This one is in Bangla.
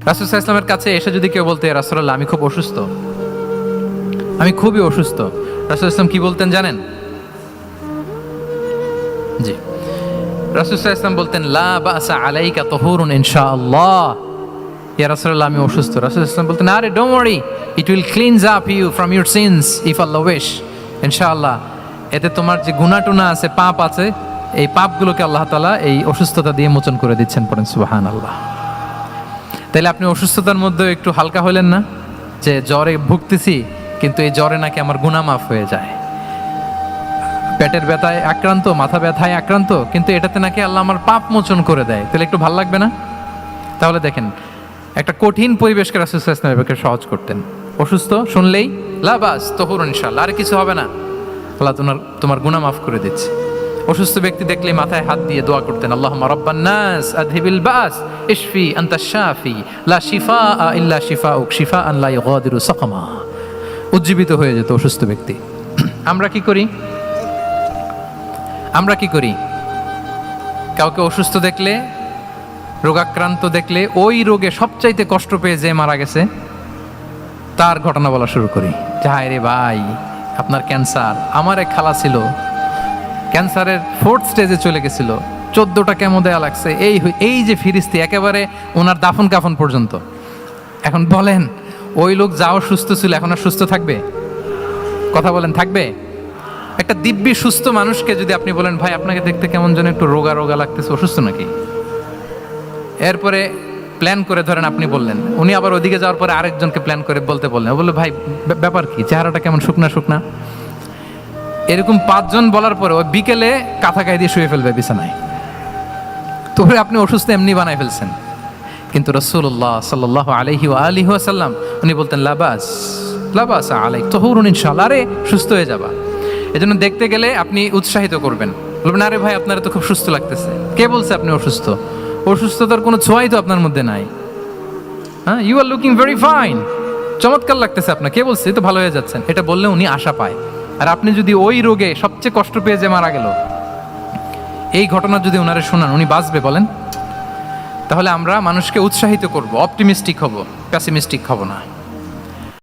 রাসূল সাল্লাল্লাহু আলাইহি ওয়াসাল্লামের কাছে এসে যদি কেউ বলতে, রাসূলুল্লাহ আমি খুব অসুস্থ, আমি খুবই অসুস্থ, রাসূল সাল্লাল্লাহু আলাইহি ওয়াসাল্লাম কি বলতেন জানেন? জি, রাসূল সাল্লাল্লাহু আলাইহি ওয়াসাল্লাম বলতেন, লা বাসা আলাইকা তাহুরুন ইনশাআল্লাহ। ইয়া রাসূলুল্লাহ আমি অসুস্থ। রাসূল সাল্লাল্লাহু আলাইহি ওয়াসাল্লাম বলতেন, আরে don't worry, it will cleanse up you from your sins if Allah wish. ইনশাআল্লাহ এতে তোমার যে গুনাহ টুনা আছে, পাপ আছে, এই পাপগুলোকে আল্লাহ তাআলা এই অসুস্থতা দিয়ে মোচন করে দিচ্ছেন। পড়েন সুবহানাল্লাহ। তাইলে আপনি অসুস্থতার মধ্যে একটু হালকা হলেন না, যে জ্বরে ভুগতেছি কিন্তু এই জ্বরে নাকি আমার গুনাহ মাফ হয়ে যায়। পেটের ব্যথায় আক্রান্ত, মাথা ব্যথায় আক্রান্ত, কিন্তু এটাতে নাকি আল্লাহ আমার পাপ মোচন করে দেয়, তাহলে একটু ভালো লাগবে না? তাহলে দেখেন, একটা কঠিন পরিবেশকে রাসূল সাল্লাল্লাহু আলাইহি ওয়াসাল্লাম সহজ করতেন। অসুস্থ শুনলেই লা বাস তাহুরুন ইনশাআল্লাহ, আর কিছু হবে না, আল্লাহ তোমার গুনাহ মাফ করে দিচ্ছে। অসুস্থ ব্যক্তি দেখলে মাথায় হাত দিয়ে দোয়া করতেন, আল্লাহুম্মা রাব্বান নাস আযহিবিল বাস ইশফি আনতা শাফি লা শিফাআ ইল্লা শিফাউক শিফাআন লা ইউগাদিরু সাকামা। উজ্জীবিত হয়ে যেত অসুস্থ ব্যক্তি। আমরা কি করি? কাউকে অসুস্থ দেখলে, রোগাক্রান্ত দেখলে, ওই রোগে সবচাইতে কষ্ট পেয়ে যে মারা গেছে তার ঘটনা বলা শুরু করি। হায় রে ভাই, আপনার ক্যান্সার, আমার এক খালা ছিল, ক্যান্সারের 4th স্টেজে চলে গেছিল, 14টা কেমো দেয়া লাগছে, এই যে ফিরিস্তি একেবারে ওনার দাফন কাফন পর্যন্ত। এখন বলেন, ওই লোক যাও সুস্থ ছিল, এখন আর সুস্থ থাকবে? কথা বলেন, থাকবে? একটা দিব্যি সুস্থ মানুষকে যদি আপনি বলেন, ভাই আপনাকে দেখতে কেমন যেন একটু রোগা রোগা লাগতেছে, অসুস্থ নাকি? এরপরে প্ল্যান করে ধরেন আপনি বললেন, উনি আবার ওদিকে যাওয়ার পরে আরেকজনকে প্ল্যান করে বলতে বললেন, বললো ভাই ব্যাপার কি, চেহারাটা কেমন শুকনা শুকনা। এরকম 5 জন বলার পরে ওই বিকেলে কাঁথা গায়ে দিয়ে শুয়ে ফেলবে বিছানায়। তো আপনি অসুস্থ এমনি বানাই ফেলছেন। কিন্তু রাসূলুল্লাহ সাল্লাল্লাহু আলাইহি ওয়া আলিহি ওয়াসাল্লাম উনি বলতেন, লাবাস আলাইক তাহুরুন ইনশাআল্লাহ, আরে সুস্থ হয়ে যাবা। এজন্য দেখতে গেলে আপনি উৎসাহিত করবেন, বলবেন, আরে ভাই আপনারা তো খুব সুস্থ লাগতেছে। কে বলছে আপনি অসুস্থ? অসুস্থতার কোনো ছোঁয়াই তো আপনার মধ্যে নাই। হ্যাঁ, you are looking very fine, চমৎকার লাগতেছে আপনার, কে বলছে? তো ভালো হয়ে যাচ্ছেন। এটা বললে উনি আশা পায়। আর আপনি যদি ওই রোগে সবচেয়ে কষ্ট পেয়ে যে মারা গেল, এই ঘটনা যদি ওনারে শোনান, উনি বাঁচবে বলেন? তাহলে আমরা মানুষকে উৎসাহিত করব, অপটিমিস্টিক হব, প্যাসিমিস্টিক হব না।